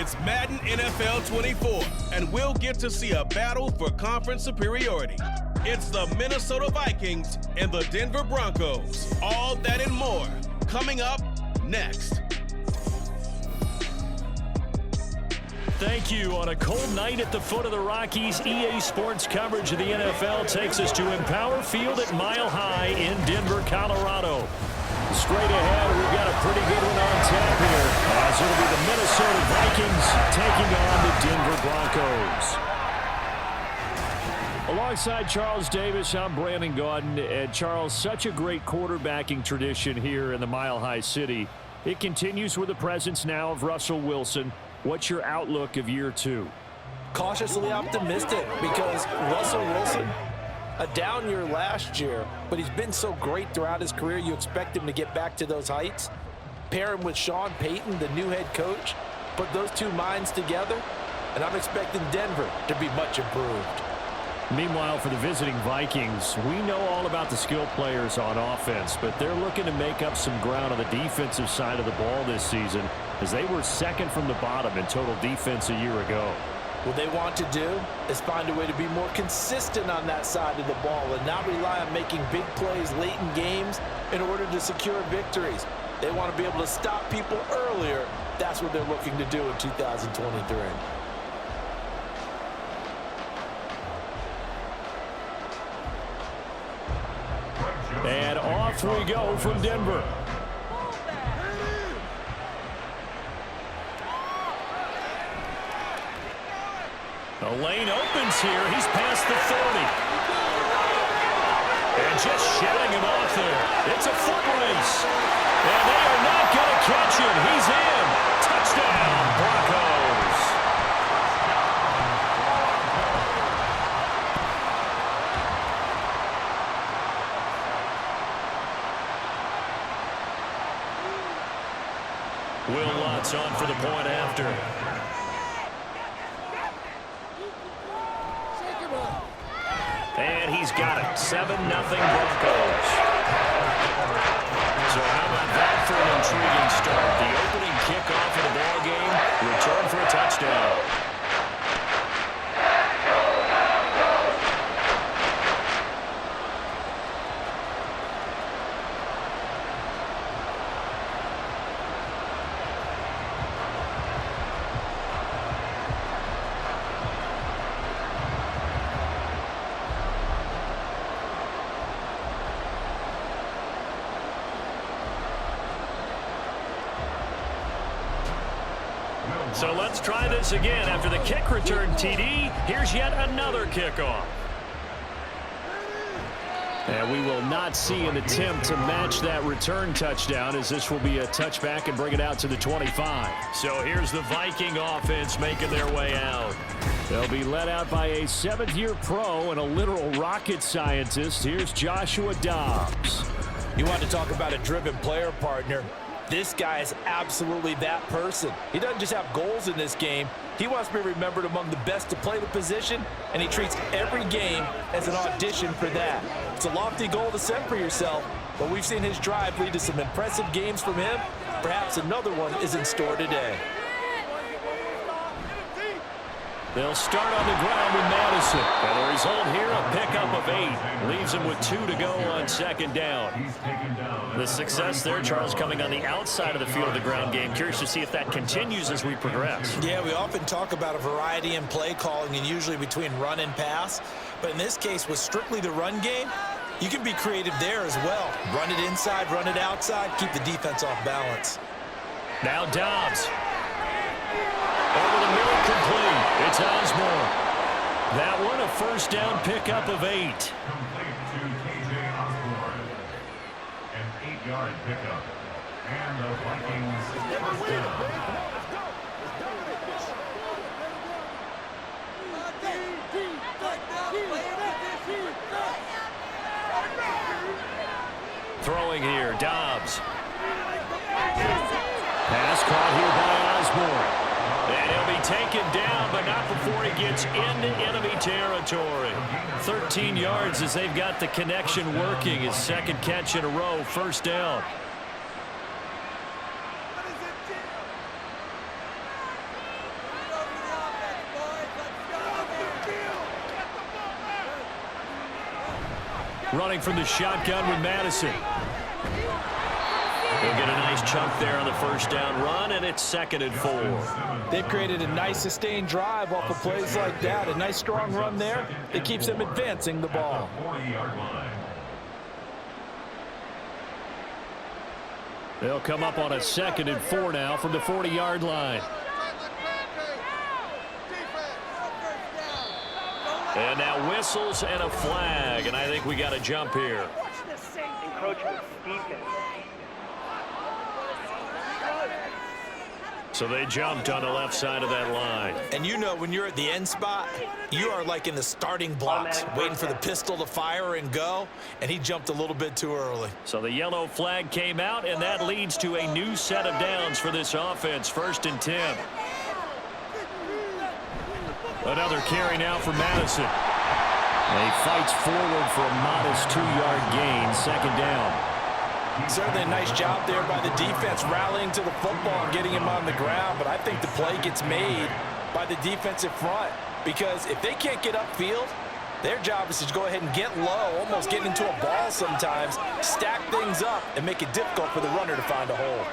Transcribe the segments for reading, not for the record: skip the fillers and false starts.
It's Madden NFL 24, and we'll get to see a battle for conference superiority. It's the Minnesota Vikings and the Denver Broncos. All that and more coming up next. Thank you. On a cold night at the foot of the Rockies, EA Sports coverage of the NFL takes us to Empower Field at Mile High in Denver, Colorado. Straight ahead, we've got a pretty good one on tap here, as it'll be the Minnesota Vikings taking on the Denver Broncos. Alongside Charles Davis, I'm Brandon Gaudin. And Charles, such a great quarterbacking tradition here in the Mile High City. It continues with the presence now of Russell Wilson. What's your outlook of year two? Cautiously optimistic, because Russell Wilson, a down year last year, but he's been so great throughout his career, you expect him to get back to those heights. Pair him with Sean Payton, the new head coach, put those two minds together, and I'm expecting Denver to be much improved. Meanwhile, for the visiting Vikings, we know all about the skilled players on offense, but they're looking to make up some ground on the defensive side of the ball this season, as they were second from the bottom in total defense a year ago. What they want to do is find a way to be more consistent on that side of the ball and not rely on making big plays late in games in order to secure victories. They want to be able to stop people earlier. That's what they're looking to do in 2023. And off we go from Denver. The lane opens here. He's past the 30. And just shouting him off there. It's a foot race. And they are not going to catch him. He's in. Touchdown, Broncos. Will Lutz on for the point after. And he's got it. 7-0 Broncos. So how about that for an intriguing start? The opening kickoff of the ball game, return for a touchdown. So let's try this again. After the kick return TD, here's yet another kickoff. And we will not see an attempt to match that return touchdown, as this will be a touchback and bring it out to the 25. So here's the Viking offense making their way out. They'll be led out by a 7th-year pro and a literal rocket scientist. Here's Joshua Dobbs. You want to talk about a driven player, partner. This guy is absolutely that person. He doesn't just have goals in this game. He wants to be remembered among the best to play the position, and he treats every game as an audition for that. It's a lofty goal to set for yourself, but we've seen his drive lead to some impressive games from him. Perhaps another one is in store today. They'll start on the ground with Madison. And the result here, a pickup of 8. Leaves him with 2 to go on second down. The success there, Charles, coming on the outside of the field of the ground game. Curious to see if that continues as we progress. Yeah, we often talk about a variety in play calling and usually between run and pass. But in this case, with strictly the run game, you can be creative there as well. Run it inside, run it outside, keep the defense off balance. Now Dobbs. Over the middle, complete. It's Osborne. That one, a first down pickup of 8. Complete to K.J. Osborne. An 8-yard pickup. And the Vikings first down. Throwing here, Dobbs. Pass caught here by Osborne. And he'll be taken down, but not before he gets into enemy territory. 13 yards as they've got the connection working. His second catch in a row, first down. running from the shotgun with Madison. He'll get a nice chunk there on the first down run, and it's 2nd and 4. They've created a nice sustained drive off of plays like that. A nice strong run there that keeps them advancing the ball. 40-yard line. They'll come up on a 2nd and 4 now from the 40-yard line. And now whistles and a flag, and I think we got a jump here. Encroachment defense. So they jumped on the left side of that line. And you know when you're at the end spot, you are like in the starting blocks, waiting for the pistol to fire and go, and he jumped a little bit too early. So the yellow flag came out, and that leads to a new set of downs for this offense. 1st and 10. Another carry now for Madison. And he fights forward for a modest 2-yard gain. 2nd down. Certainly a nice job there by the defense rallying to the football and getting him on the ground, but I think the play gets made by the defensive front because if they can't get upfield, their job is to go ahead and get low, almost get into a ball sometimes, stack things up, and make it difficult for the runner to find a hole.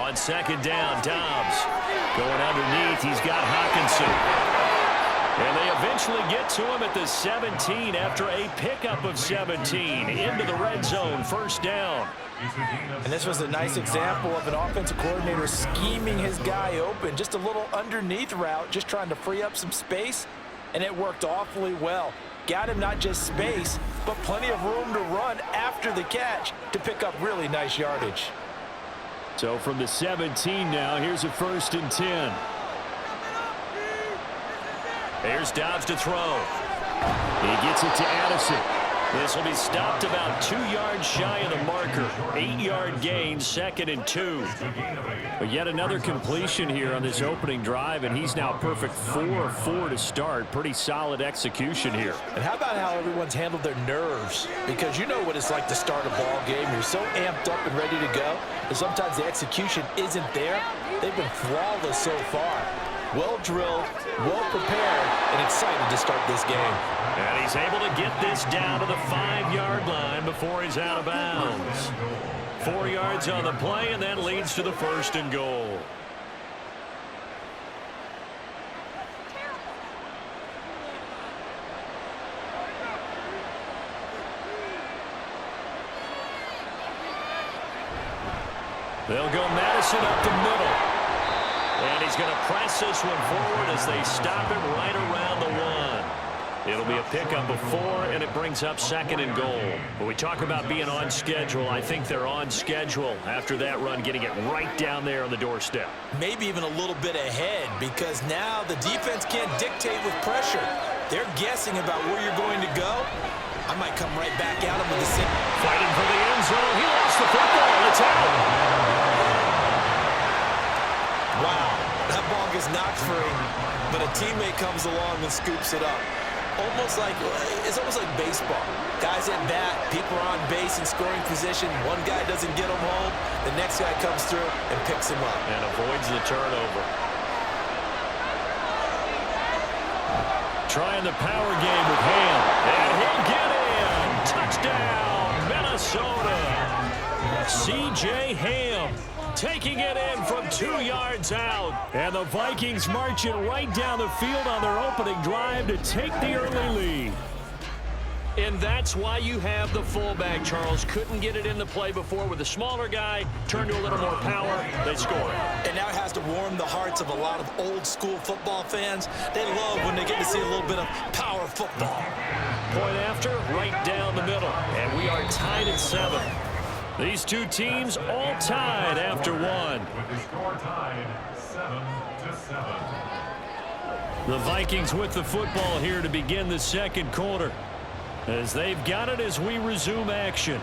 On 2nd down, Dobbs going underneath. He's got Hawkinson. And they eventually get to him at the 17 after a pickup of 17 into the red zone. 1st down. And this was a nice example of an offensive coordinator scheming his guy open. Just a little underneath route, just trying to free up some space, and it worked awfully well. Got him not just space, but plenty of room to run after the catch to pick up really nice yardage. So from the 17 now, here's a 1st and 10. Here's Dobbs to throw. He gets it to Addison. This will be stopped about 2 yards shy of the marker. 8-yard gain, 2nd and 2. But yet another completion here on this opening drive, and he's now perfect 4 of 4 to start. Pretty solid execution here. And how about how everyone's handled their nerves? Because you know what it's like to start a ball game. You're so amped up and ready to go, and sometimes the execution isn't there. They've been flawless so far. Well drilled, well prepared, and excited to start this game. And he's able to get this down to the 5-yard line before he's out of bounds. 4 yards on the play, and that leads to the 1st and goal. They'll go Madison up the middle. And he's going to press this one forward as they stop him right around the 1. It'll be a pickup of 4, and it brings up 2nd and goal. When we talk about being on schedule, I think they're on schedule after that run, getting it right down there on the doorstep. Maybe even a little bit ahead because now the defense can't dictate with pressure. They're guessing about where you're going to go. I might come right back at him with the same. Fighting for the end zone. He lost the football. It's out. Wow, that ball gets knocked free, but a teammate comes along and scoops it up. It's almost like baseball. Guys at bat, people are on base in scoring position. One guy doesn't get him home. The next guy comes through and picks him up. And avoids the turnover. Trying the power game with Ham. And he'll get in. Touchdown, Minnesota. C.J. Ham taking it in from 2 yards out. And the Vikings marching right down the field on their opening drive to take the early lead. And that's why you have the fullback, Charles. Couldn't get it in the play before with a smaller guy. Turned to a little more power. They score. And now it has to warm the hearts of a lot of old-school football fans. They love when they get to see a little bit of power football. Point after, right down the middle. And we are tied at 7. These two teams all tied after 1. With the score tied 7-7. The Vikings with the football here to begin the 2nd quarter, as they've got it as we resume action.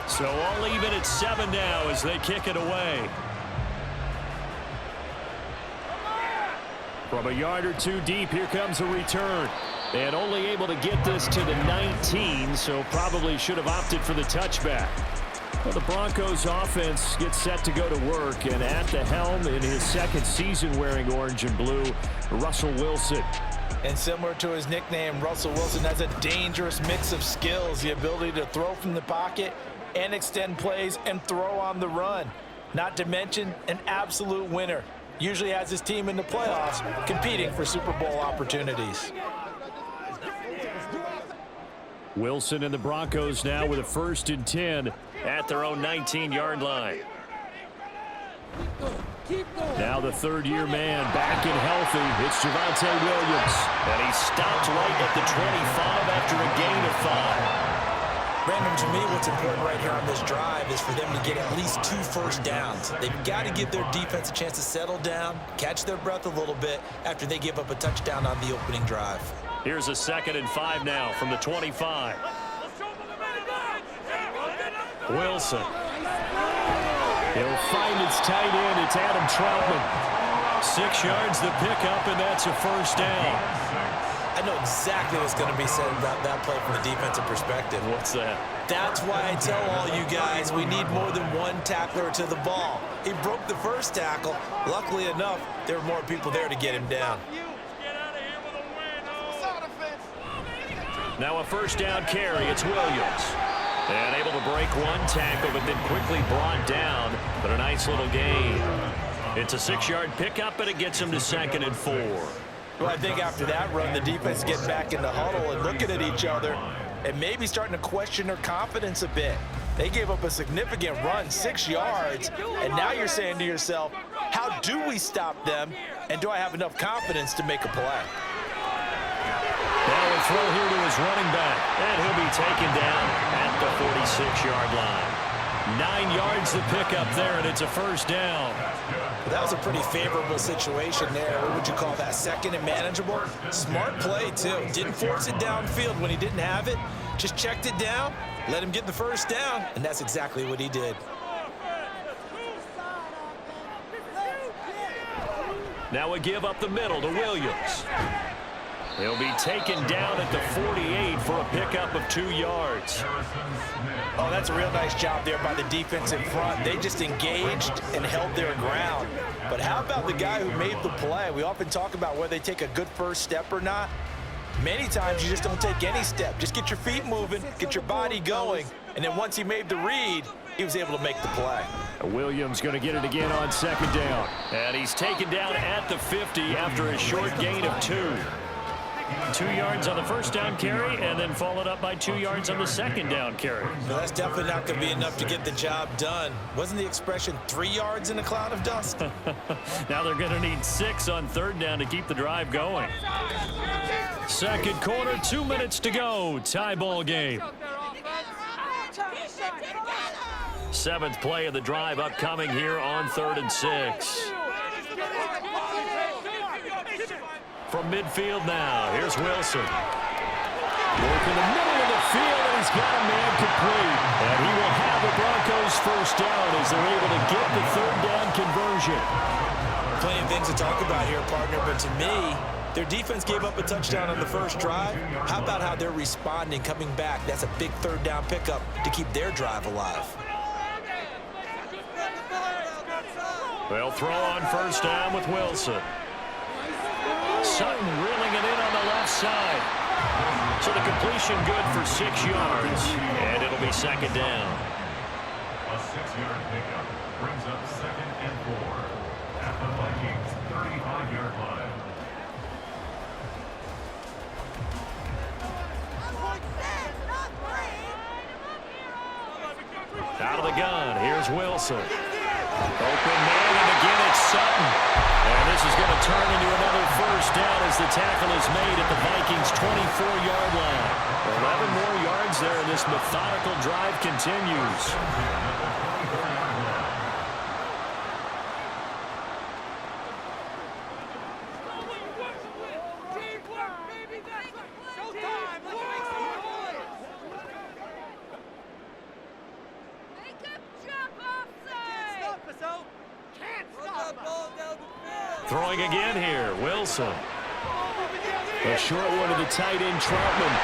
So all even at 7 now as they kick it away. From a yard or two deep, here comes a return. And only able to get this to the 19, so probably should have opted for the touchback. Well, the Broncos offense gets set to go to work, and at the helm in his second season wearing orange and blue, Russell Wilson. And similar to his nickname, Russell Wilson has a dangerous mix of skills, the ability to throw from the pocket and extend plays and throw on the run. Not to mention an absolute winner. Usually has his team in the playoffs competing for Super Bowl opportunities. Wilson and the Broncos now with a 1st and 10 at their own 19-yard line. Now the third-year man back and healthy. It's Javonte Williams. And he stopped right at the 25 after a gain of 5. Brandon, to me, what's important right here on this drive is for them to get at least 2 first downs. They've got to give their defense a chance to settle down, catch their breath a little bit after they give up a touchdown on the opening drive. Here's a 2nd and 5 now from the 25. Wilson. He'll find its tight end. It's Adam Troutman. 6 yards the pickup, and that's a first down. I know exactly what's going to be said about that play from the defensive perspective. What's that? That's why I tell all you guys we need more than one tackler to the ball. He broke the first tackle. Luckily enough, there were more people there to get him down. Now a first down carry. It's Williams. And able to break one tackle, but then quickly brought down. But a nice little gain. It's a 6-yard pickup, and it gets him to 2nd and 4. Well, I think after that run, the defense get back in the huddle and looking at each other and maybe starting to question their confidence a bit. They gave up a significant run, 6 yards, and now you're saying to yourself, how do we stop them, and do I have enough confidence to make a play? Now a throw here to his running back, and he'll be taken down at the 46-yard line. 9 yards the pickup there, and it's a first down. That was a pretty favorable situation there. What would you call that? 2nd and manageable? Smart play, too. Didn't force it downfield when he didn't have it. Just checked it down, let him get the first down, and that's exactly what he did. Now a give up the middle to Williams. He'll be taken down at the 48 for a pickup of 2 yards. Oh, that's a real nice job there by the defense in front. They just engaged and held their ground. But how about the guy who made the play? We often talk about whether they take a good first step or not. Many times you just don't take any step. Just get your feet moving, get your body going, and then once he made the read, he was able to make the play. Williams going to get it again on 2nd down. And he's taken down at the 50 after a short gain of 2. 2 yards on the first down carry, and then followed up by 2 yards on the 2nd down carry. Well, that's definitely not going to be enough to get the job done. Wasn't the expression 3 yards in a cloud of dust? Now they're going to need 6 on 3rd down to keep the drive going. 2nd quarter, 2 minutes to go. Tie ball game. 7th play of the drive upcoming here on 3rd and 6. From midfield now, here's Wilson. Working the middle of the field, and he's got a man complete. And he will have the Broncos first down as they're able to get the 3rd down conversion. Plenty of things to talk about here, partner, but to me, their defense gave up a touchdown on the first drive. How about how they're responding, coming back? That's a big 3rd down pickup to keep their drive alive. They'll throw on first down with Wilson. Sutton reeling it in on the left side. So the completion good for 6 yards, and it'll be 2nd down. A 6-yard pickup brings up 2nd and 4 at the Vikings 35-yard line. Out of the gun, here's Wilson. Open man, and again it's Sutton. And this is going to turn into another first down as the tackle is made at the Vikings' 24-yard line. 11 more yards there, and this methodical drive continues. Throwing again here, Wilson. Wilson. A short one to the tight end, Troutman.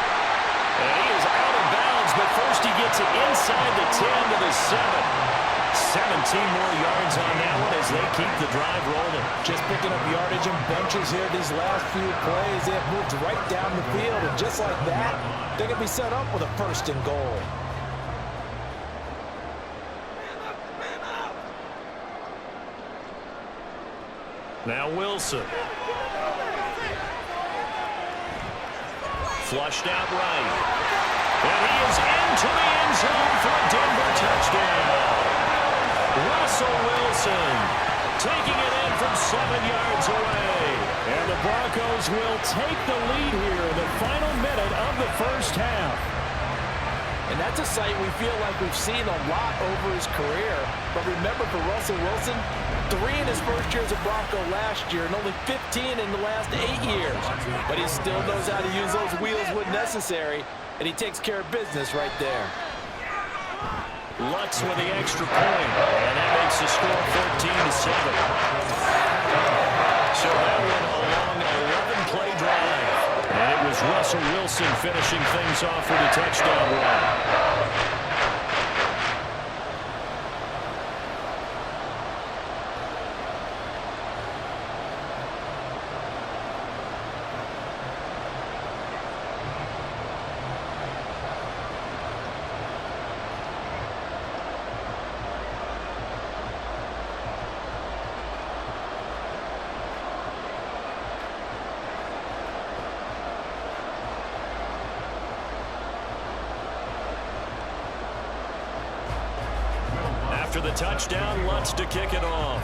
And he is out of bounds, but first he gets it inside the 10 to the 7. 17 more yards on that one as they keep the drive rolling. Just picking up yardage and bunches here these last few plays. They have moved right down the field, and just like that, they're going to be set up with a 1st and goal. Now Wilson. Flushed out right. And he is into the end zone for a Denver touchdown. Russell Wilson taking it in from 7 yards away. And the Broncos will take the lead here in the final minute of the first half. And that's a sight we feel like we've seen a lot over his career. But remember, for Russell Wilson, 3 in his first year as a Bronco last year and only 15 in the last 8 years. But he still knows how to use those wheels when necessary, and he takes care of business right there. Lutz with the extra point, and that makes the score 13 to 7. So that went a long 11-play drive. And it was Russell Wilson finishing things off with a touchdown run. After the touchdown, Lutz to kick it off.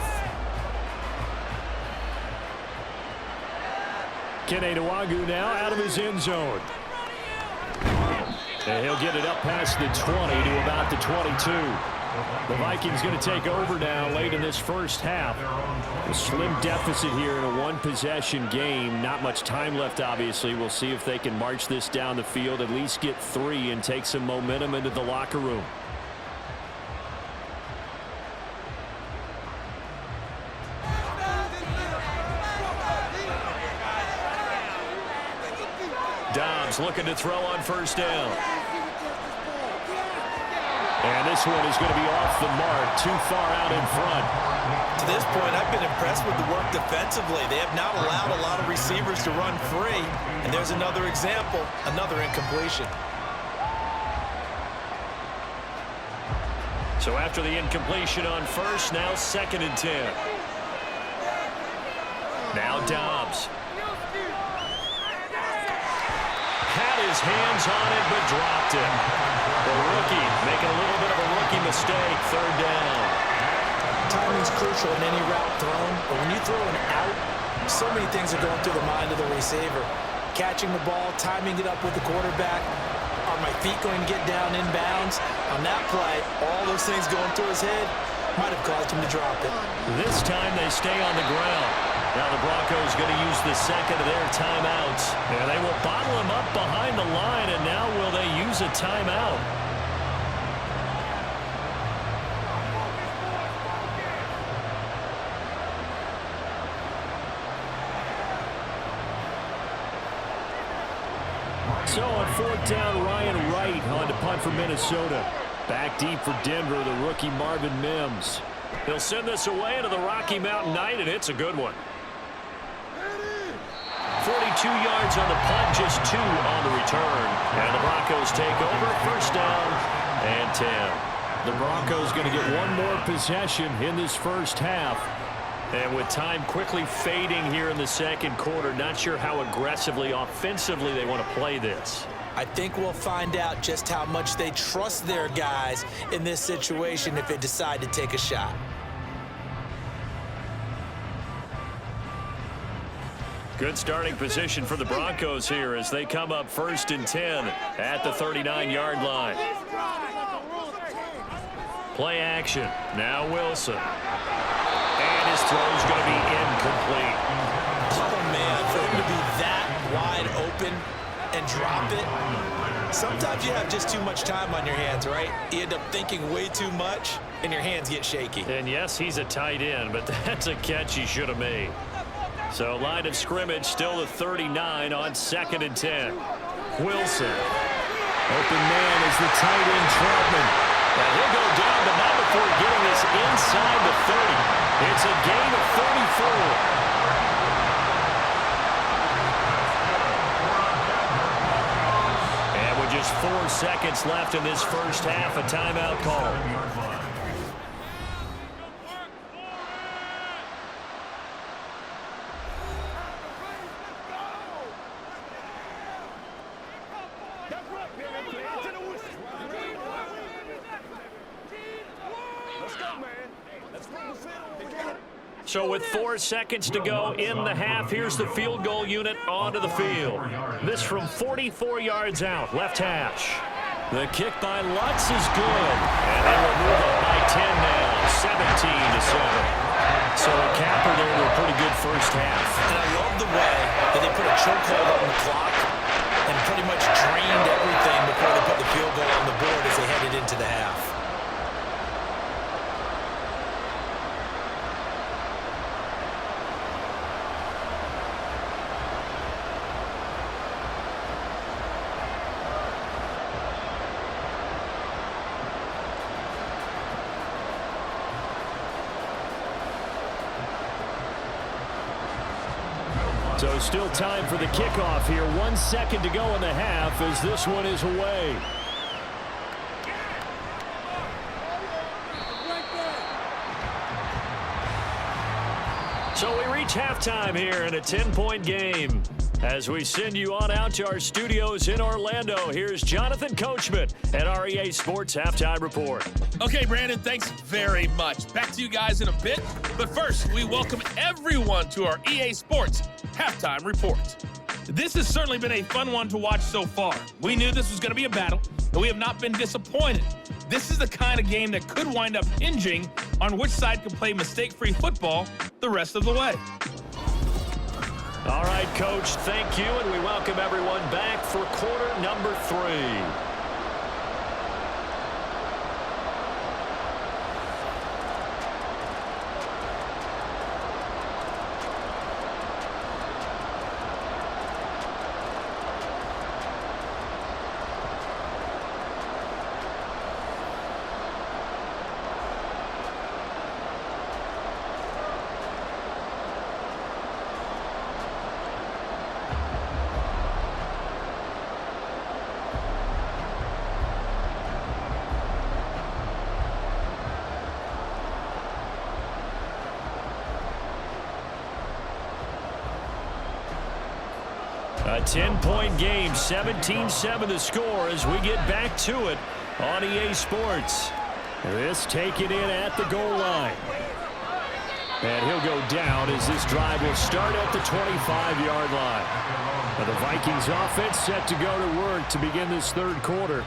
Kene Nwangwu now out of his end zone. And he'll get it up past the 20 to about the 22. The Vikings going to take over now late in this first half. A slim deficit here in a one-possession game. Not much time left, obviously. We'll see if they can march this down the field, at least get 3 and take some momentum into the locker room. Dobbs looking to throw on first down. And this one is going to be off the mark, too far out in front. To this point, I've been impressed with the work defensively. They have not allowed a lot of receivers to run free. And there's another example, another incompletion. So after the incompletion on first, now 2nd and 10. Now Dobbs. Had his hands on it, but dropped it. The rookie making a little bit of a rookie mistake, 3rd down. Timing's crucial in any route thrown, but when you throw an out, so many things are going through the mind of the receiver. Catching the ball, timing it up with the quarterback. Are my feet going to get down inbounds? On that play, all those things going through his head might have caused him to drop it. This time they stay on the ground. Now the Broncos going to use the 2nd of their timeouts. And they will bottle him up behind the line, and now will they use a timeout? So on 4th down, Ryan Wright on to punt for Minnesota. Back deep for Denver, the rookie Marvin Mims. He'll send this away into the Rocky Mountain Night, and it's a good one. 42 yards on the punt, just 2 on the return. And the Broncos take over, 1st down and 10. The Broncos going to get one more possession in this first half. And with time quickly fading here in the 2nd quarter, not sure how aggressively, offensively they want to play this. I think we'll find out just how much they trust their guys in this situation if they decide to take a shot. Good starting position for the Broncos here as they come up 1st and 10 at the 39-yard line. Play action. Now Wilson. And his throw's going to be incomplete. Oh, man, for him to be that wide open and drop it. Sometimes you have just too much time on your hands, right? You end up thinking way too much, and your hands get shaky. And yes, he's a tight end, but that's a catch he should have made. So line of scrimmage still the 39 on 2nd and 10. Wilson. Open man is the tight end Troutman. And he'll go down, but not before getting this inside the 30. It's a gain of 34. Just 4 seconds left in this first half. A timeout call. So with 4 seconds to go in the half, here's the field goal unit onto the field. This from 44 yards out, left hash. The kick by Lutz is good. And they will move up by 10 now, 17-7. So a capper there to a pretty good first half. And I love the way that they put a chokehold on the clock and pretty much drained everything before they put the field goal on the board as they headed into the half. So still time for the kickoff here. 1 second to go in the half as this one is away. So we reach halftime here in a 10-point game. As we send you on out to our studios in Orlando, here's Jonathan Coachman at our EA Sports Halftime Report. Okay, Brandon, thanks very much. Back to you guys in a bit. But first, we welcome everyone to our EA Sports Halftime Report. This has certainly been a fun one to watch so far. We knew this was going to be a battle, and we have not been disappointed. This is the kind of game that could wind up hinging on which side can play mistake-free football the rest of the way. All right, Coach, thank you, and we welcome everyone back for quarter number 3. A 10-point game, 17-7 the score as we get back to it on EA Sports. This taken in at the goal line. And he'll go down as this drive will start at the 25-yard line. Now the Vikings offense set to go to work to begin this third quarter.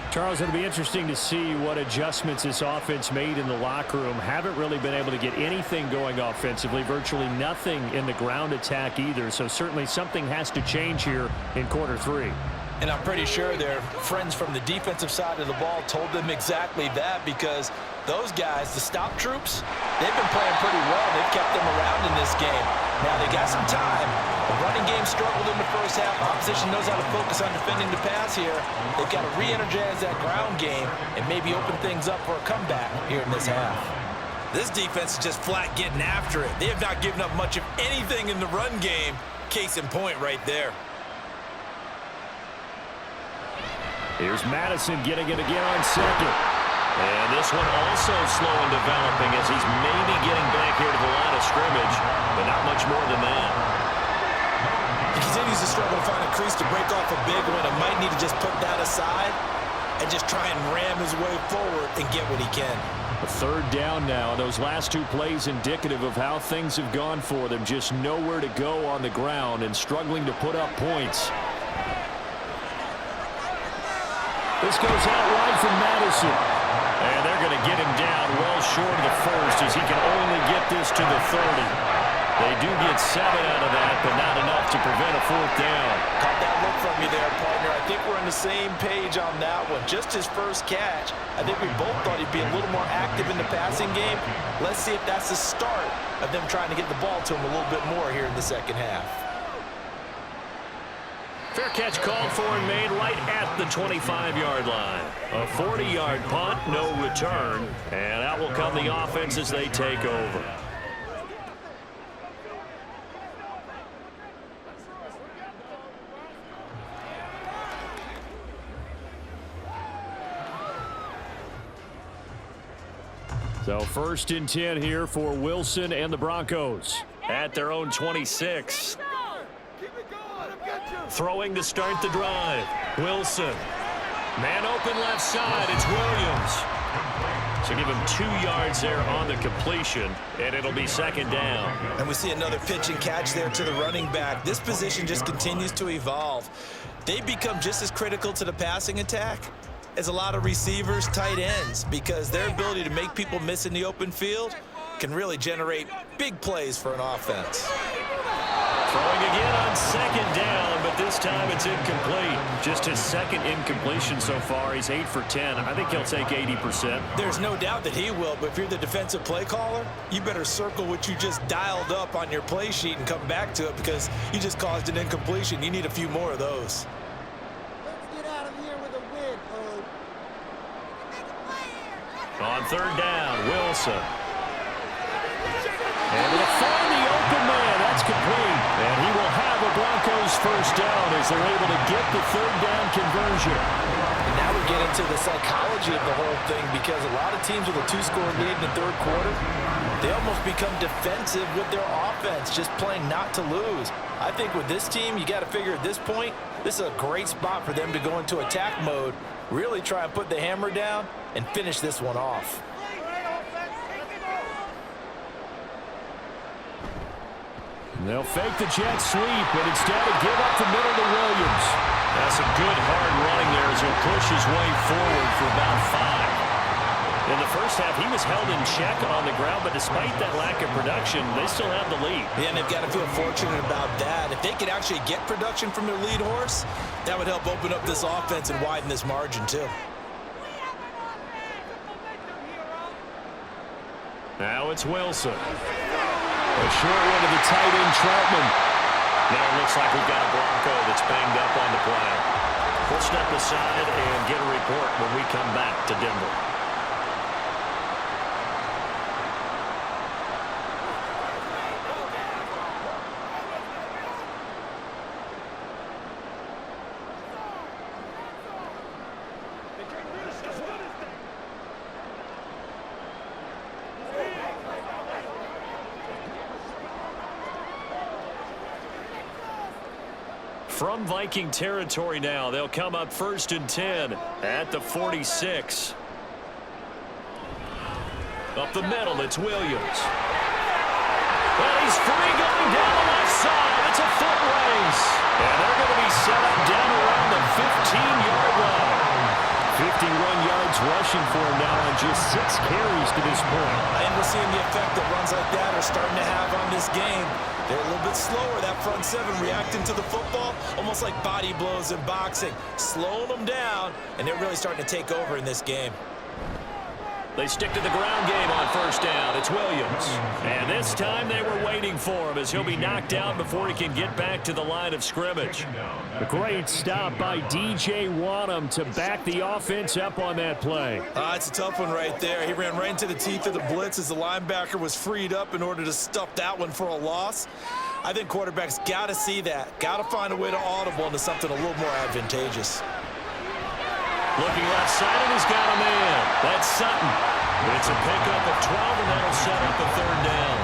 Charles, it'll be interesting to see what adjustments this offense made in the locker room. Haven't really been able to get anything going offensively, virtually nothing in the ground attack either. So certainly something has to change here in quarter 3. And I'm pretty sure their friends from the defensive side of the ball told them exactly that, because those guys, the stop troops, they've been playing pretty well. They've kept them around in this game. Now they got some time. The running game struggled in the first half. Opposition knows how to focus on defending the pass here. They've got to re-energize that ground game and maybe open things up for a comeback here in this half. This defense is just flat getting after it. They have not given up much of anything in the run game. Case in point right there. Here's Madison getting it again on second. And this one also slow in developing as he's maybe getting back here to the line of scrimmage, but not much more than that. He continues to struggle to find a crease to break off a big one and might need to just put that aside and just try and ram his way forward and get what he can. A third down now. Those last 2 plays indicative of how things have gone for them. Just nowhere to go on the ground and struggling to put up points. This goes out wide from Madison. And they're going to get him down well short of the first as he can only get this to the 30. They do get 7 out of that, but not enough to prevent a 4th down. Caught that look from you there, partner. I think we're on the same page on that one. Just his first catch. I think we both thought he'd be a little more active in the passing game. Let's see if that's the start of them trying to get the ball to him a little bit more here in the second half. Fair catch called for and made right at the 25-yard line. A 40-yard punt, no return, and out will come the offense as they take over. So 1st and 10 here for Wilson and the Broncos at their own 26. Throwing to start the drive. Wilson. Man open left side. It's Williams. So give him 2 yards there on the completion, and it'll be 2nd down. And we see another pitch and catch there to the running back. This position just continues to evolve. They become just as critical to the passing attack as a lot of receivers, tight ends, because their ability to make people miss in the open field can really generate big plays for an offense. Throwing again on 2nd down, but this time it's incomplete. Just his 2nd incompletion so far. He's 8 for 10. I think he'll take 80%. There's no doubt that he will, but if you're the defensive play caller, you better circle what you just dialed up on your play sheet and come back to it, because you just caused an incompletion. You need a few more of those. On 3rd down, Wilson. And he'll find the open man. That's complete. And he will have a Broncos 1st down as they're able to get the 3rd down conversion. And now we get into the psychology of the whole thing, because a lot of teams with a 2-score lead in the 3rd quarter, they almost become defensive with their offense, just playing not to lose. I think with this team, you got to figure at this point, this is a great spot for them to go into attack mode, really try and put the hammer down and finish this one off. They'll fake the jet sweep, but instead give up the middle to Williams. That's a good hard running there as he'll push his way forward for about 5. In the first half, he was held in check on the ground, but despite that lack of production, they still have the lead. Yeah, and they've got to feel fortunate about that. If they could actually get production from their lead horse, that would help open up this offense and widen this margin too. Now it's Wilson. A short one to the tight end, Troutman. Now it looks like we've got a Bronco that's banged up on the play. We'll step aside and get a report when we come back to Denver. From Viking territory now, they'll come up 1st and 10 at the 46. Up the middle, it's Williams. Well, he's free going down the left side. It's a foot race. And they're going to be set up down around the 15-yard line. 51 yards rushing for him now on just 6 carries to this point. And we're seeing the effect that runs like that are starting to have on this game. They're a little bit slower, that front 7, reacting to the football, almost like body blows in boxing, slowing them down, and they're really starting to take over in this game. They stick to the ground game on 1st down. It's Williams. And this time they were waiting for him as he'll be knocked out before he can get back to the line of scrimmage. A great stop by DJ Wanham to back the offense up on that play. It's a tough one right there. He ran right into the teeth of the blitz as the linebacker was freed up in order to stuff that one for a loss. I think quarterbacks got to see that. Got to find a way to audible into something a little more advantageous. Looking left side, and he's got a man. That's Sutton. It's a pickup of 12, and that'll set up a 3rd down.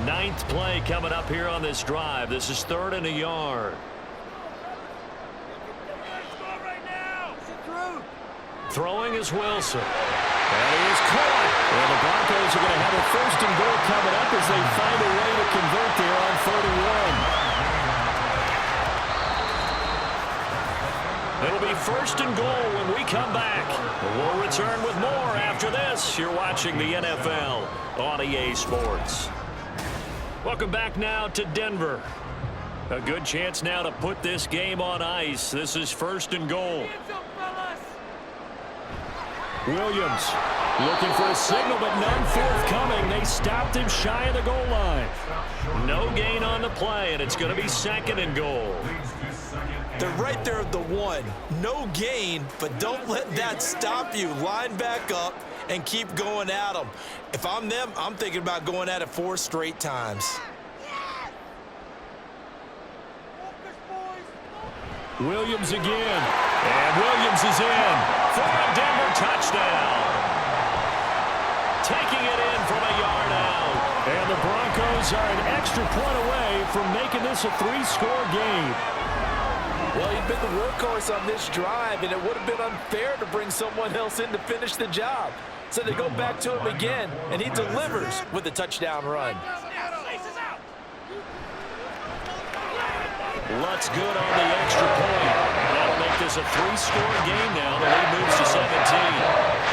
Ninth play coming up here on this drive. This is 3rd and a yard. Throwing is Wilson. And he is caught. And the Broncos are going to have a 1st and goal coming up as they find a way to convert there on 3rd and 1. It'll be 1st and goal when we come back. We'll return with more after this. You're watching the NFL on EA Sports. Welcome back now to Denver. A good chance now to put this game on ice. This is 1st and goal. Williams looking for a signal, but none forthcoming. They stopped him shy of the goal line. No gain on the play, and it's going to be 2nd and goal. They're right there at the 1. No gain, but don't let that stop you. Line back up and keep going at them. If I'm them, I'm thinking about going at it 4 straight times. Williams again. And Williams is in for a Denver touchdown. Taking it in from a yard out. And the Broncos are an extra point away from making this a 3-score game. Well, he'd been the workhorse on this drive, and it would have been unfair to bring someone else in to finish the job. So they go back to him again, and he delivers with a touchdown run. Lutz good on the extra point. That'll make this a 3-score game now. The lead moves to 17.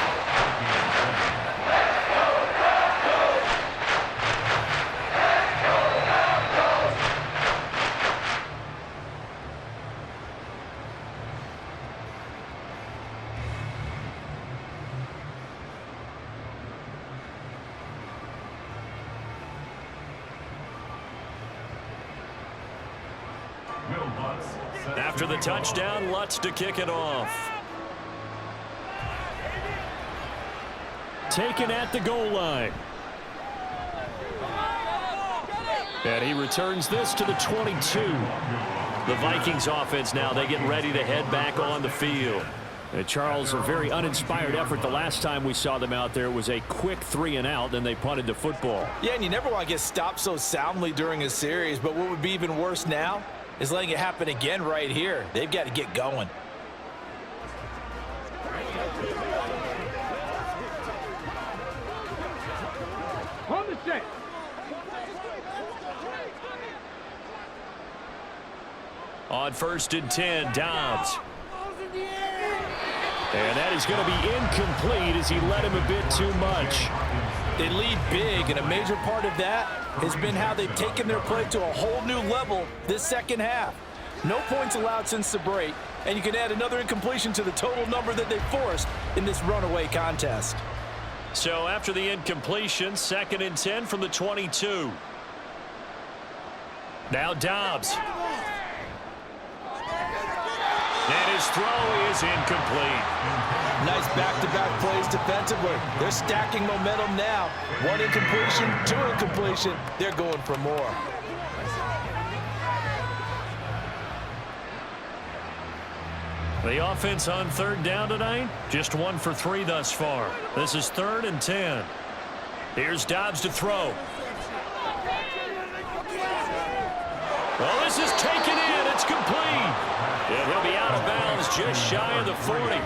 After the touchdown, Lutz to kick it off. Taken at the goal line. And he returns this to the 22. The Vikings offense now, they get ready to head back on the field. Charles, a very uninspired effort. The last time we saw them out there was a quick 3-and-out, then they punted the football. Yeah, and you never want to get stopped so soundly during a series, but what would be even worse now is letting it happen again right here. They've got to get going. Hold the stick. On 1st and 10, Dobbs. And that is going to be incomplete as he led him a bit too much. They lead big, and a major part of that has been how they've taken their play to a whole new level this second half. No points allowed since the break, and you can add another incompletion to the total number that they forced in this runaway contest. So after the incompletion, 2nd and 10 from the 22. Now Dobbs. And his throw is incomplete. Nice back-to-back plays defensively. They're stacking momentum now. 1 incompletion, 2 incompletion. They're going for more. The offense on 3rd down tonight, just 1 for 3 thus far. This is 3rd and 10. Here's Dobbs to throw. Well, this is taken in. It's complete. And he'll be out of bounds just shy of the 40.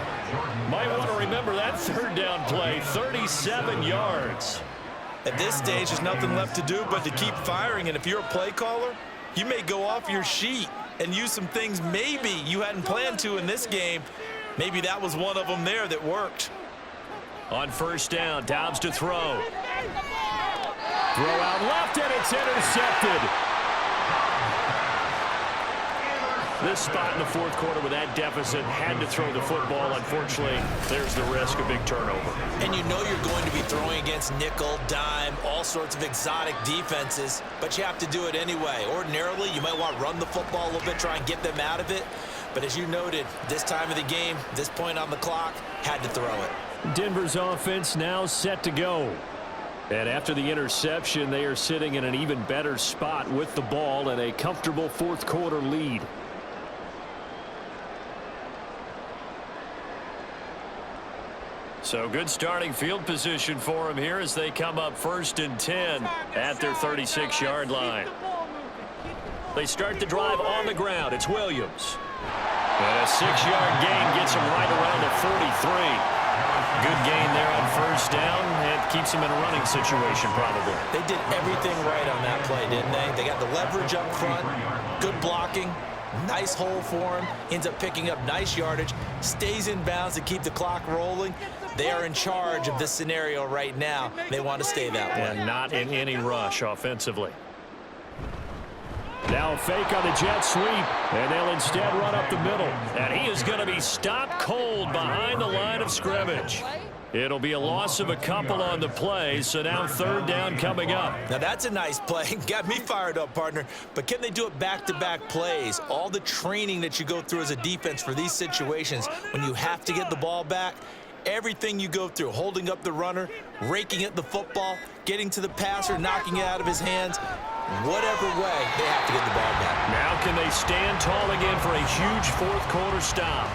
Might want to remember that 3rd down play, 37 yards. At this stage, there's nothing left to do but to keep firing. And if you're a play caller, you may go off your sheet and use some things maybe you hadn't planned to in this game. Maybe that was one of them there that worked. On 1st down, Dobbs to throw. Throw out left, and it's intercepted. This spot in the 4th quarter with that deficit, had to throw the football. Unfortunately, there's the risk of big turnover. And you know you're going to be throwing against nickel, dime, all sorts of exotic defenses, but you have to do it anyway. Ordinarily, you might want to run the football a little bit, try and get them out of it. But as you noted, this time of the game, this point on the clock, had to throw it. Denver's offense now set to go. And after the interception, they are sitting in an even better spot with the ball and a comfortable 4th quarter lead. So good starting field position for them here as they come up 1st and 10 at their 36-yard line. They start the drive on the ground. It's Williams. And a 6-yard gain gets him right around the 43. Good gain there on 1st down. It keeps him in a running situation probably. They did everything right on that play, didn't they? They got the leverage up front, good blocking, Nice hole for him. Ends up picking up nice yardage. Stays in bounds to keep the clock rolling. They are in charge of this scenario right now. They want to stay that way. And not in any rush offensively. Now a fake on the jet sweep, and they'll instead run up the middle. And he is going to be stopped cold behind the line of scrimmage. It'll be a loss of a couple on the play, so now third down coming up. Now that's a nice play. Got me fired up, partner. But can they do it back-to-back plays? All the training that you go through as a defense for these situations, when you have to get the ball back, everything you go through, holding up the runner, raking at the football, getting to the passer, knocking it out of his hands, whatever way, they have to get the ball back. Now can they stand tall again for a huge fourth quarter stop?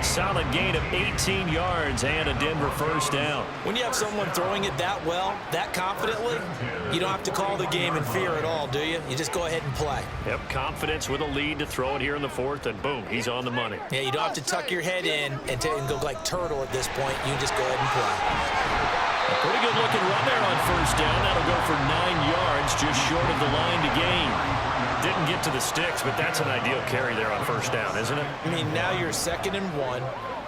Solid gain of 18 yards and a Denver first down. When you have someone throwing it that well, that confidently, you don't have to call the game in fear at all, do you? You just go ahead and play. Yep, confidence with a lead to throw it here in the fourth, and boom, he's on the money. Yeah, you don't have to tuck your head in and go like turtle at this point. You just go ahead and play. A pretty good looking run there on first down. That'll go for 9 yards, just short of the line to gain. Didn't get to the sticks, but that's an ideal carry there on first down, isn't it? I mean, now you're 2nd and 1.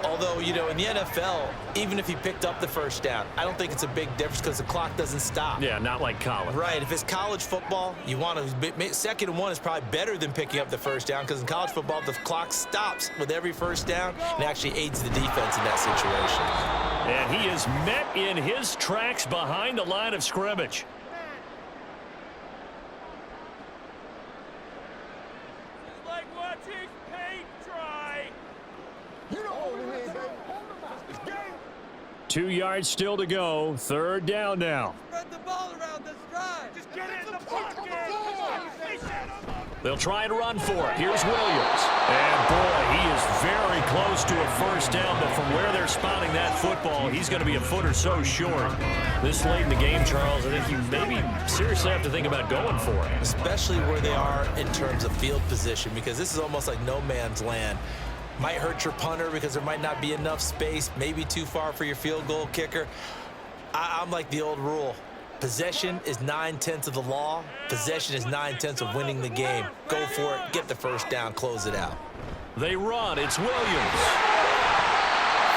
Although, you know, in the NFL, even if he picked up the first down, I don't think it's a big difference because the clock doesn't stop. Yeah, not like college. Right. If it's college football, you want to 2nd and 1 is probably better than picking up the first down because in college football, the clock stops with every first down and actually aids the defense in that situation. And he is met in his tracks behind the line of scrimmage. Like watching paint dry. You know what it is, baby. It's game. 2 yards still to go. Third down now. Spread the ball around this drive. Just get it in the pocket. Come on. They'll try and run for it. Here's Williams. And, boy, he is very close to a first down, but from where they're spotting that football, he's going to be a foot or so short. This late in the game, Charles, I think you maybe seriously have to think about going for it. Especially where they are in terms of field position, because this is almost like no man's land. Might hurt your punter because there might not be enough space, maybe too far for your field goal kicker. I'm like the old rule. Possession is 9/10 of the law. Possession is 9/10 of winning the game. Go for it, get the first down, close it out. They run. It's Williams.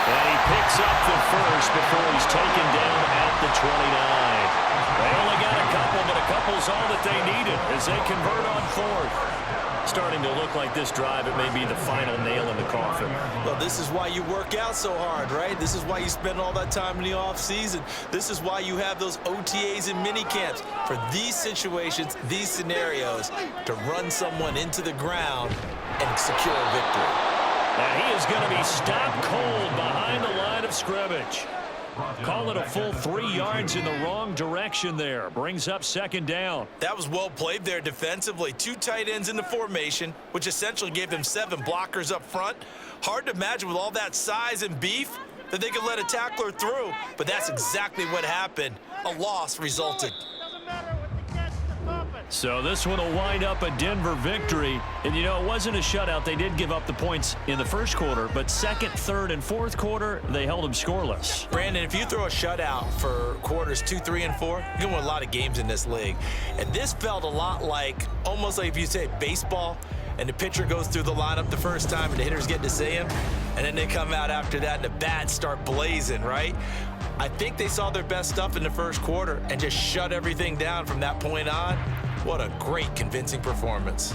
And he picks up the first before he's taken down at the 29. They only got a couple, but a couple's all that they needed as they convert on fourth. Starting to look like this drive, it may be the final nail in the coffin. Well, this is why you work out so hard, right? This is why you spend all that time in the offseason. This is why you have those OTAs and mini camps for these situations, these scenarios, to run someone into the ground and secure a victory. And he is going to be stopped cold behind the line of scrimmage. Call it a full 3 yards in the wrong direction there. Brings up second down. That was well played there defensively. 2 tight ends in the formation, which essentially gave them 7 blockers up front. Hard to imagine with all that size and beef that they could let a tackler through, but that's exactly what happened. A loss resulted. So this one will wind up a Denver victory. And, you know, it wasn't a shutout. They did give up the points in the first quarter, but second, third, and fourth quarter, they held them scoreless. Brandon, if you throw a shutout for quarters 2, 3, and 4, you're going to win a lot of games in this league. And this felt a lot like, almost like if you say baseball, and the pitcher goes through the lineup the first time and the hitters get to see him, and then they come out after that and the bats start blazing, right? I think they saw their best stuff in the first quarter and just shut everything down from that point on. What a great, convincing performance.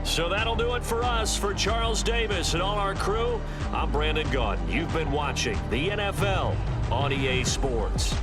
So that'll do it for us. For Charles Davis and all our crew, I'm Brandon Gaudin. You've been watching the NFL on EA Sports.